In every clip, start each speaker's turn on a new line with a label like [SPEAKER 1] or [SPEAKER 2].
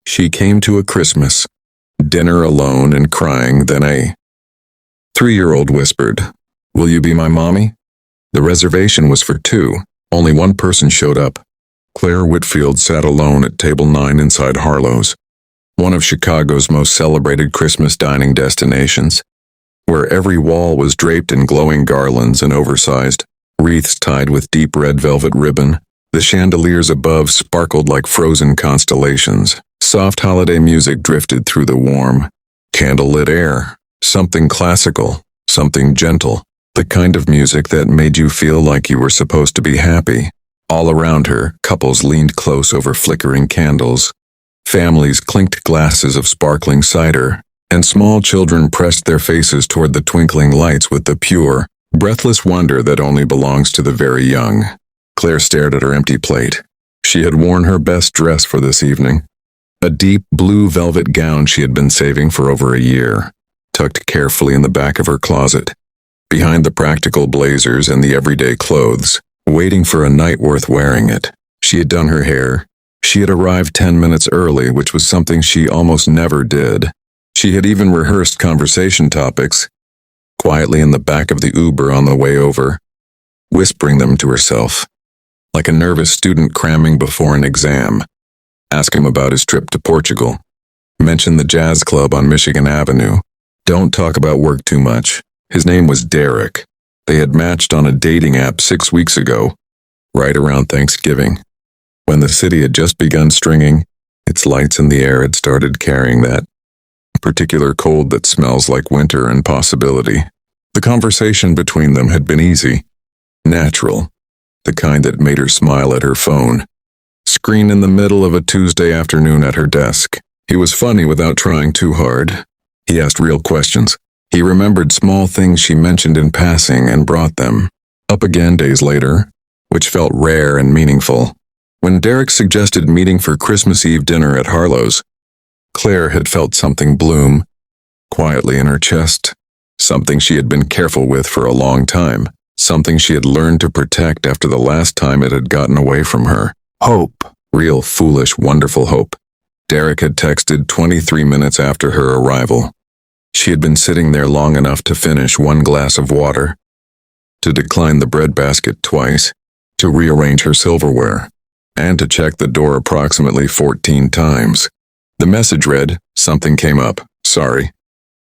[SPEAKER 1] She came to a Christmas dinner alone and crying, then a 3-year-old whispered, "Will you be my mommy?" The reservation was for two. Only one person showed up. Claire Whitfield sat alone at table 9 inside Harlow's, one of Chicago's most celebrated Christmas dining destinations, where every wall was draped in glowing garlands and oversized wreaths tied with deep red velvet ribbon. The chandeliers above sparkled like frozen constellations. Soft holiday music drifted through the warm, candlelit air. Something classical, something gentle, the kind of music that made you feel like you were supposed to be happy. All around her, couples leaned close over flickering candles. Families clinked glasses of sparkling cider, and small children pressed their faces toward the twinkling lights with the pure, breathless wonder that only belongs to the very young. Claire stared at her empty plate. She had worn her best dress for this evening, a deep blue velvet gown she had been saving for over a year, tucked carefully in the back of her closet, behind the practical blazers and the everyday clothes, waiting for a night worth wearing it. She had done her hair. She had arrived 10 minutes early, which was something she almost never did. She had even rehearsed conversation topics, quietly in the back of the Uber on the way over, whispering them to herself, like a nervous student cramming before an exam. Ask him about his trip to Portugal. Mention the jazz club on Michigan Avenue. Don't talk about work too much. His name was Derek. They had matched on a dating app 6 weeks ago, right around Thanksgiving. When the city had just begun stringing, its lights in the air had started carrying that particular cold that smells like winter and possibility. The conversation between them had been easy, natural, the kind that made her smile at her phone, screen in the middle of a Tuesday afternoon at her desk. He was funny without trying too hard. He asked real questions. He remembered small things she mentioned in passing and brought them up again days later, which felt rare and meaningful. When Derek suggested meeting for Christmas Eve dinner at Harlow's, Claire had felt something bloom quietly in her chest, something she had been careful with for a long time, something she had learned to protect after the last time it had gotten away from her. Hope. Real foolish, wonderful hope. Derek had texted 23 minutes after her arrival. She had been sitting there long enough to finish one glass of water, to decline the bread basket twice, to rearrange her silverware, and to check the door approximately 14 times. The message read, "Something came up. Sorry."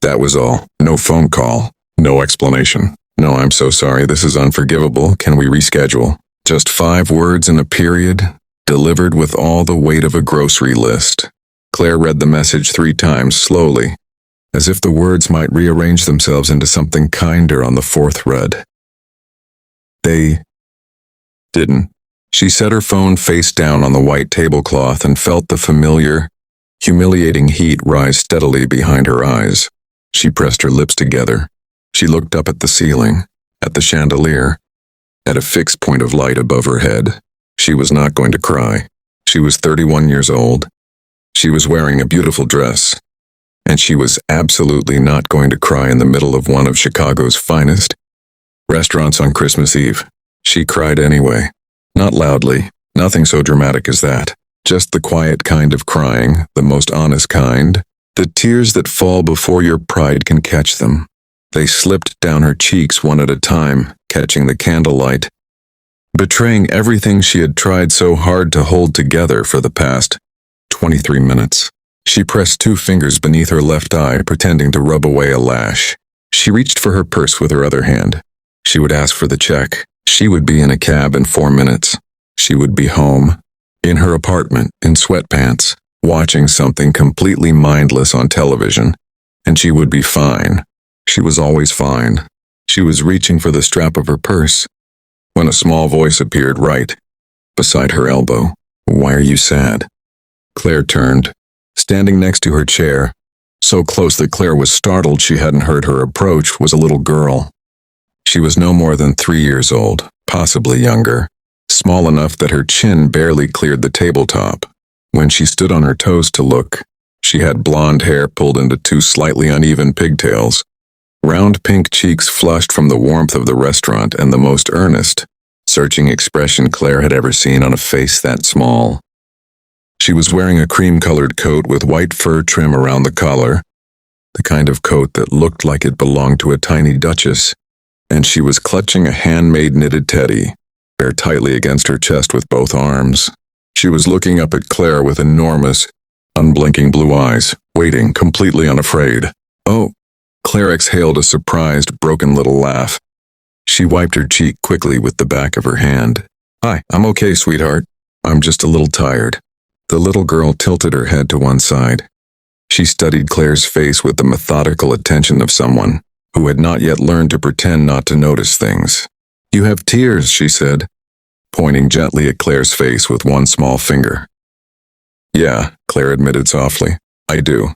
[SPEAKER 1] That was all. No phone call. No explanation. "No, I'm so sorry. This is unforgivable. Can we reschedule?" Just 5 words in a period, delivered with all the weight of a grocery list. Claire read the message 3 times slowly, as if the words might rearrange themselves into something kinder on the 4th read. They didn't. She set her phone face down on the white tablecloth and felt the familiar, humiliating heat rise steadily behind her eyes. She pressed her lips together. She looked up at the ceiling, at the chandelier, at a fixed point of light above her head. She was not going to cry. She was 31 years old. She was wearing a beautiful dress, and she was absolutely not going to cry in the middle of one of Chicago's finest restaurants on Christmas Eve. She cried anyway. Not loudly, nothing so dramatic as that. Just the quiet kind of crying, the most honest kind. The tears that fall before your pride can catch them. They slipped down her cheeks one at a time, catching the candlelight, betraying everything she had tried so hard to hold together for the past 23 minutes. She pressed 2 fingers beneath her left eye, pretending to rub away a lash. She reached for her purse with her other hand. She would ask for the check. She would be in a cab in 4 minutes. She would be home, in her apartment, in sweatpants, watching something completely mindless on television, and she would be fine. She was always fine. She was reaching for the strap of her purse when a small voice appeared right beside her elbow. "Why are you sad?" Claire turned. Standing next to her chair, so close that Claire was startled she hadn't heard her approach, was a little girl. She was no more than 3 years old, possibly younger, small enough that her chin barely cleared the tabletop. When she stood on her toes to look, she had blonde hair pulled into 2 slightly uneven pigtails, round pink cheeks flushed from the warmth of the restaurant, and the most earnest, searching expression Claire had ever seen on a face that small. She was wearing a cream-colored coat with white fur trim around the collar, the kind of coat that looked like it belonged to a tiny duchess, and she was clutching a handmade knitted teddy, bare tightly against her chest with both arms. She was looking up at Claire with enormous, unblinking blue eyes, waiting, completely unafraid. "Oh." Claire exhaled a surprised, broken little laugh. She wiped her cheek quickly with the back of her hand. "Hi, I'm okay, sweetheart. I'm just a little tired." The little girl tilted her head to one side. She studied Claire's face with the methodical attention of someone who had not yet learned to pretend not to notice things. "You have tears," she said, pointing gently at Claire's face with one small finger. "Yeah," Claire admitted softly. "I do."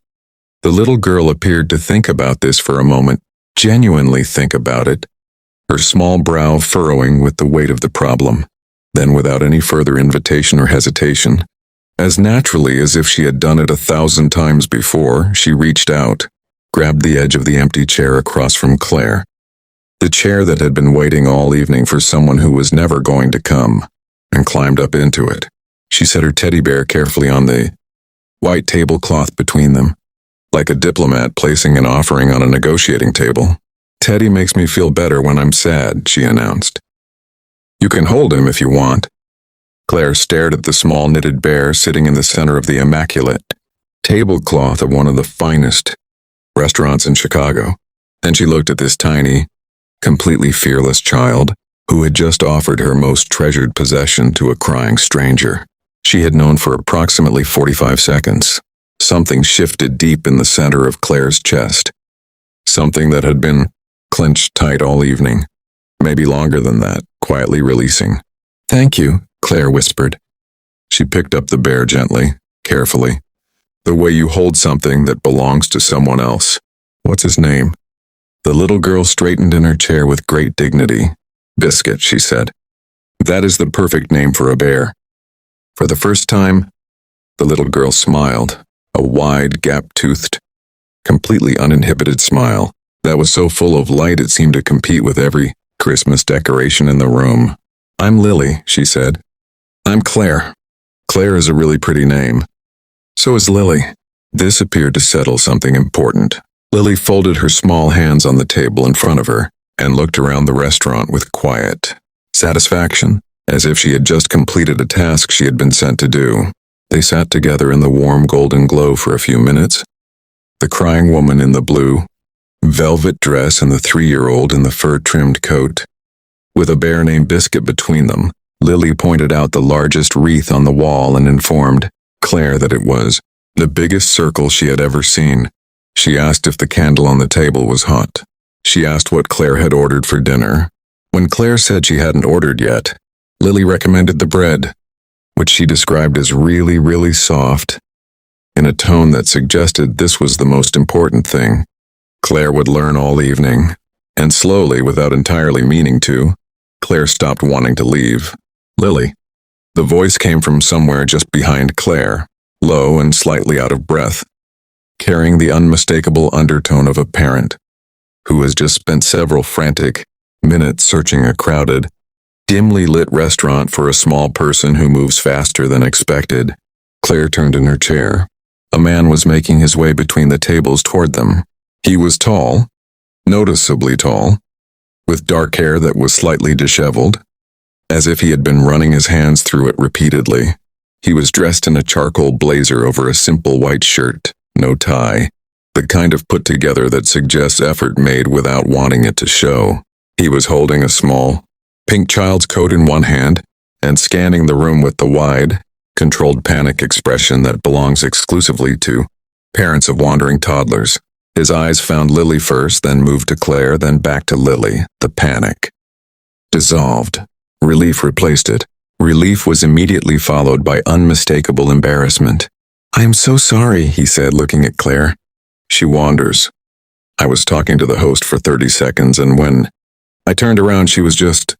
[SPEAKER 1] The little girl appeared to think about this for a moment, genuinely think about it, her small brow furrowing with the weight of the problem. Then, without any further invitation or hesitation, as naturally as if she had done it 1,000 times before, she reached out, grabbed the edge of the empty chair across from Claire, the chair that had been waiting all evening for someone who was never going to come, and climbed up into it. She set her teddy bear carefully on the white tablecloth between them, like a diplomat placing an offering on a negotiating table. "Teddy makes me feel better when I'm sad," she announced. "You can hold him if you want." Claire stared at the small knitted bear sitting in the center of the immaculate tablecloth of one of the finest restaurants in Chicago. Then she looked at this tiny, completely fearless child who had just offered her most treasured possession to a crying stranger. She had known for approximately 45 seconds. Something shifted deep in the center of Claire's chest. Something that had been clenched tight all evening, maybe longer than that, quietly releasing. "Thank you," Claire whispered. She picked up the bear gently, carefully, the way you hold something that belongs to someone else. "What's his name?" The little girl straightened in her chair with great dignity. "Biscuit," she said. "That is the perfect name for a bear." For the first time, the little girl smiled, a wide, gap-toothed, completely uninhibited smile that was so full of light it seemed to compete with every Christmas decoration in the room. "I'm Lily," she said. "I'm Claire. Claire is a really pretty name. So is Lily." This appeared to settle something important. Lily folded her small hands on the table in front of her and looked around the restaurant with quiet satisfaction, as if she had just completed a task she had been sent to do. They sat together in the warm golden glow for a few minutes. The crying woman in the blue velvet dress and the 3-year-old in the fur-trimmed coat. With a bear named Biscuit between them, Lily pointed out the largest wreath on the wall and informed Claire that it was the biggest circle she had ever seen. She asked if the candle on the table was hot. She asked what Claire had ordered for dinner. When Claire said she hadn't ordered yet, Lily recommended the bread, which she described as really, really soft, in a tone that suggested this was the most important thing. Claire would learn all evening, and slowly, without entirely meaning to, Claire stopped wanting to leave. "Lily." The voice came from somewhere just behind Claire, low and slightly out of breath, carrying the unmistakable undertone of a parent who has just spent several frantic minutes searching a crowded, dimly lit restaurant for a small person who moves faster than expected. Claire turned in her chair. A man was making his way between the tables toward them. He was tall, noticeably tall, with dark hair that was slightly disheveled, as if he had been running his hands through it repeatedly. He was dressed in a charcoal blazer over a simple white shirt, no tie, the kind of put together that suggests effort made without wanting it to show. He was holding a small, pink child's coat in one hand and scanning the room with the wide, controlled panic expression that belongs exclusively to parents of wandering toddlers. His eyes found Lily first, then moved to Claire, then back to Lily. The panic dissolved. Relief replaced it. Relief was immediately followed by unmistakable embarrassment. "I am so sorry," he said, looking at Claire. "She wanders. I was talking to the host for 30 seconds, and when I turned around, she was just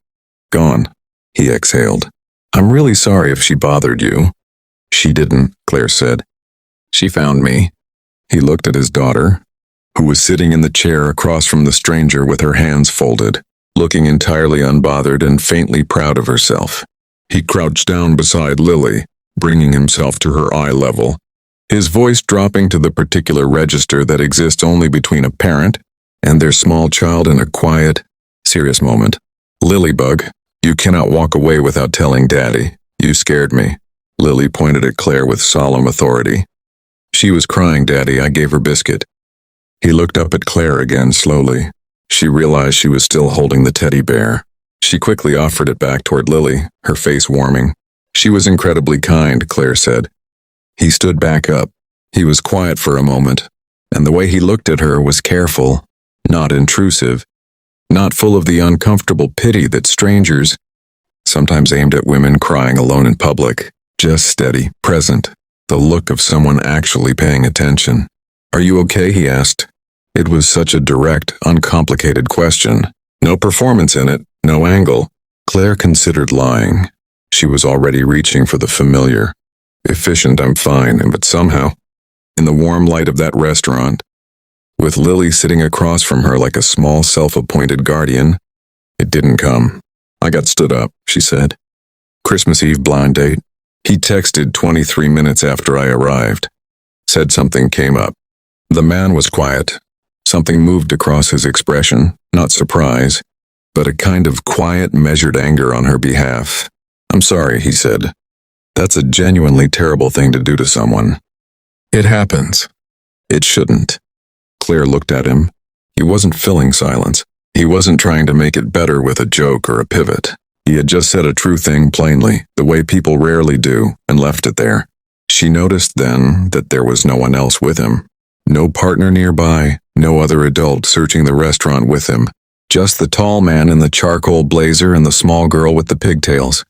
[SPEAKER 1] gone." He exhaled. "I'm really sorry if she bothered you." "She didn't," Claire said. "She found me." He looked at his daughter, who was sitting in the chair across from the stranger with her hands folded, looking entirely unbothered and faintly proud of herself. He crouched down beside Lily, bringing himself to her eye level, his voice dropping to the particular register that exists only between a parent and their small child in a quiet, serious moment. "Lilybug, you cannot walk away without telling Daddy. You scared me." Lily pointed at Claire with solemn authority. "She was crying, Daddy. I gave her biscuit." He looked up at Claire again slowly. She realized she was still holding the teddy bear. She quickly offered it back toward Lily, her face warming. "She was incredibly kind," Claire said. He stood back up. He was quiet for a moment, and the way he looked at her was careful, not intrusive, not full of the uncomfortable pity that strangers sometimes aimed at women crying alone in public. Just steady, present, the look of someone actually paying attention. "Are you okay?" he asked. It was such a direct, uncomplicated question. No performance in it, no angle. Claire considered lying. She was already reaching for the familiar. Efficient, "I'm fine," but somehow, in the warm light of that restaurant, with Lily sitting across from her like a small self-appointed guardian, it didn't come. "I got stood up," she said. "Christmas Eve blind date." He texted 23 minutes after I arrived. Said something came up. The man was quiet. Something moved across his expression, not surprise, but a kind of quiet, measured anger on her behalf. "I'm sorry," he said. "That's a genuinely terrible thing to do to someone." "It happens." "It shouldn't." Claire looked at him. He wasn't filling silence. He wasn't trying to make it better with a joke or a pivot. He had just said a true thing plainly, the way people rarely do, and left it there. She noticed then that there was no one else with him. No partner nearby, no other adult searching the restaurant with him. Just the tall man in the charcoal blazer and the small girl with the pigtails.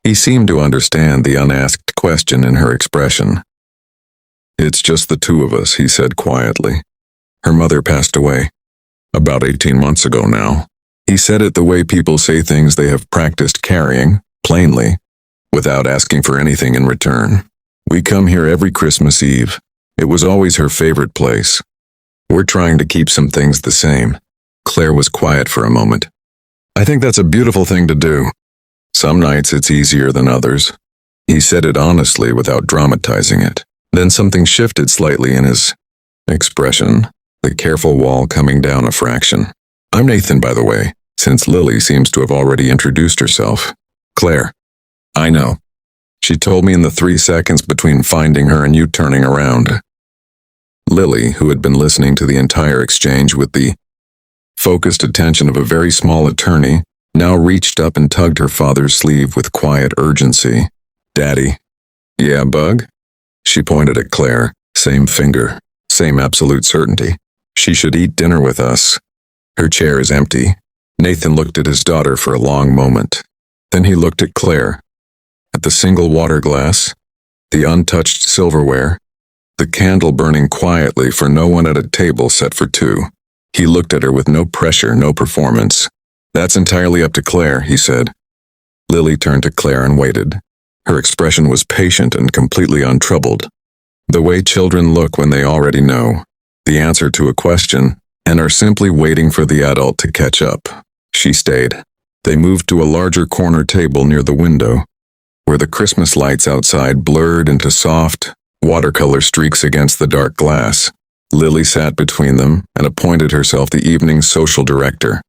[SPEAKER 1] He seemed to understand the unasked question in her expression. "It's just the two of us," he said quietly. "Her mother passed away. About 18 months ago now." He said it the way people say things they have practiced carrying, plainly, without asking for anything in return. "We come here every Christmas Eve. It was always her favorite place. We're trying to keep some things the same." Claire was quiet for a moment. "I think that's a beautiful thing to do. Some nights it's easier than others." He said it honestly without dramatizing it. Then something shifted slightly in his expression, the careful wall coming down a fraction. "I'm Nathan, by the way, since Lily seems to have already introduced herself." "Claire." "I know. She told me in the 3 seconds between finding her and you turning around." Lily, who had been listening to the entire exchange with the focused attention of a very small attorney, now reached up and tugged her father's sleeve with quiet urgency. "Daddy." "Yeah, Bug?" She pointed at Claire, same finger, same absolute certainty. "She should eat dinner with us. Her chair is empty." Nathan looked at his daughter for a long moment. Then he looked at Claire, at the single water glass, the untouched silverware, the candle burning quietly for no one at a table set for two. He looked at her with no pressure, no performance. "That's entirely up to Claire," he said. Lily turned to Claire and waited. Her expression was patient and completely untroubled. The way children look when they already know the answer to a question and are simply waiting for the adult to catch up. She stayed. They moved to a larger corner table near the window, where the Christmas lights outside blurred into soft, watercolor streaks against the dark glass. Lily sat between them and appointed herself the evening's social director,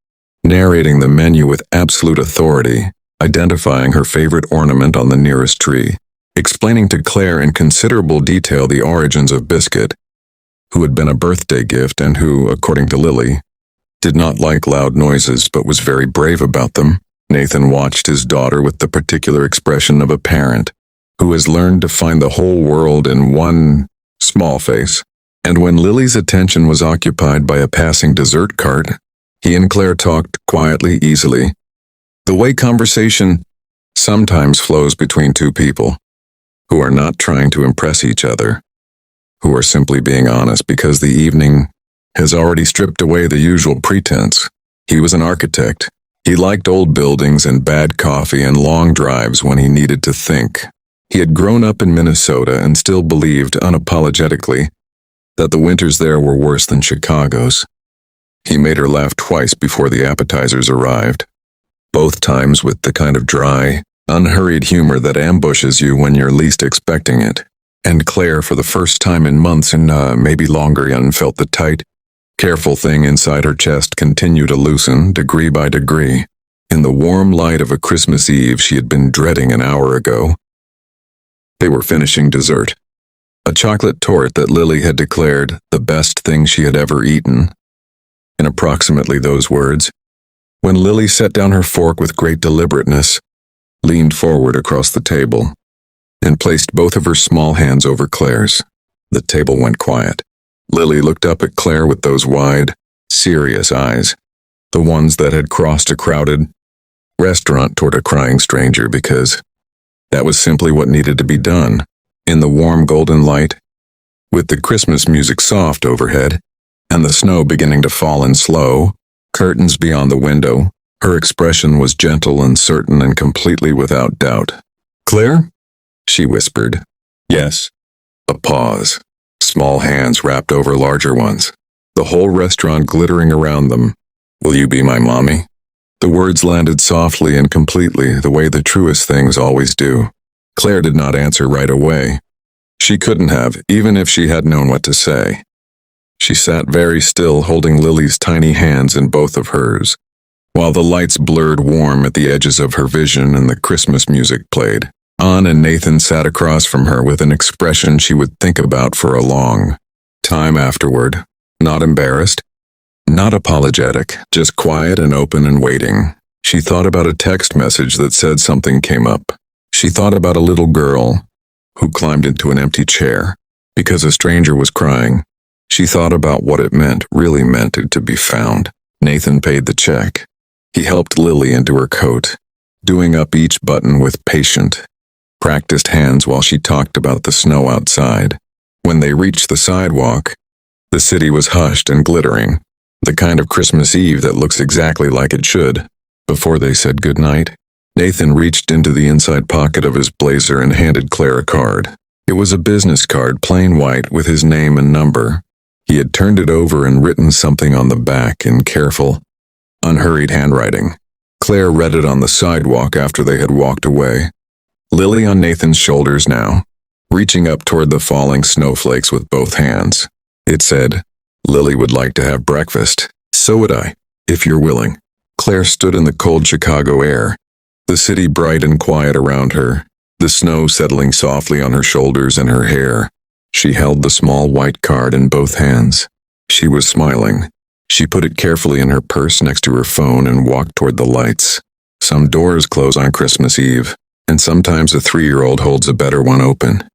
[SPEAKER 1] narrating the menu with absolute authority, identifying her favorite ornament on the nearest tree, explaining to Claire in considerable detail the origins of Biscuit, who had been a birthday gift and who, according to Lily, did not like loud noises but was very brave about them. Nathan watched his daughter with the particular expression of a parent who has learned to find the whole world in one small face. And when Lily's attention was occupied by a passing dessert cart, he and Claire talked quietly, easily, the way conversation sometimes flows between two people who are not trying to impress each other, who are simply being honest because the evening has already stripped away the usual pretense. He was an architect. He liked old buildings and bad coffee and long drives when he needed to think. He had grown up in Minnesota and still believed unapologetically that the winters there were worse than Chicago's. He made her laugh twice before the appetizers arrived, both times with the kind of dry, Unhurried humor that ambushes you when you're least expecting it. And Claire, for the first time in months and maybe longer, felt the tight, careful thing inside her chest continue to loosen, degree by degree. In the warm light of a Christmas Eve she had been dreading an hour ago. They were finishing dessert. A chocolate torte that Lily had declared the best thing she had ever eaten. In approximately those words, when Lily set down her fork with great deliberateness, leaned forward across the table, and placed both of her small hands over Claire's. The table went quiet. Lily looked up at Claire with those wide, serious eyes, the ones that had crossed a crowded restaurant toward a crying stranger, because that was simply what needed to be done. In the warm golden light, with the Christmas music soft overhead, and the snow beginning to fall in slow curtains beyond the window, her expression was gentle and certain and completely without doubt. "Claire?" she whispered. "Yes." A pause. Small hands wrapped over larger ones. The whole restaurant glittering around them. "Will you be my mommy?" The words landed softly and completely, the way the truest things always do. Claire did not answer right away. She couldn't have, even if she had known what to say. She sat very still, holding Lily's tiny hands in both of hers, while the lights blurred warm at the edges of her vision and the Christmas music played. Ann and Nathan sat across from her with an expression she would think about for a long time afterward. Not embarrassed, not apologetic, just quiet and open and waiting. She thought about a text message that said something came up. She thought about a little girl who climbed into an empty chair because a stranger was crying. She thought about what it meant, really meant it, to be found. Nathan paid the check. He helped Lily into her coat, doing up each button with patient, practiced hands while she talked about the snow outside. When they reached the sidewalk, the city was hushed and glittering, the kind of Christmas Eve that looks exactly like it should. Before they said goodnight, Nathan reached into the inside pocket of his blazer and handed Claire a card. It was a business card, plain white, with his name and number. He had turned it over and written something on the back in careful, unhurried handwriting. Claire read it on the sidewalk after they had walked away. Lily on Nathan's shoulders now, reaching up toward the falling snowflakes with both hands. It said, "Lily would like to have breakfast. So would I, if you're willing." Claire stood in the cold Chicago air, the city bright and quiet around her, the snow settling softly on her shoulders and her hair. She held the small white card in both hands. She was smiling. She put it carefully in her purse next to her phone and walked toward the lights. Some doors close on Christmas Eve, and sometimes a 3-year-old holds a better one open.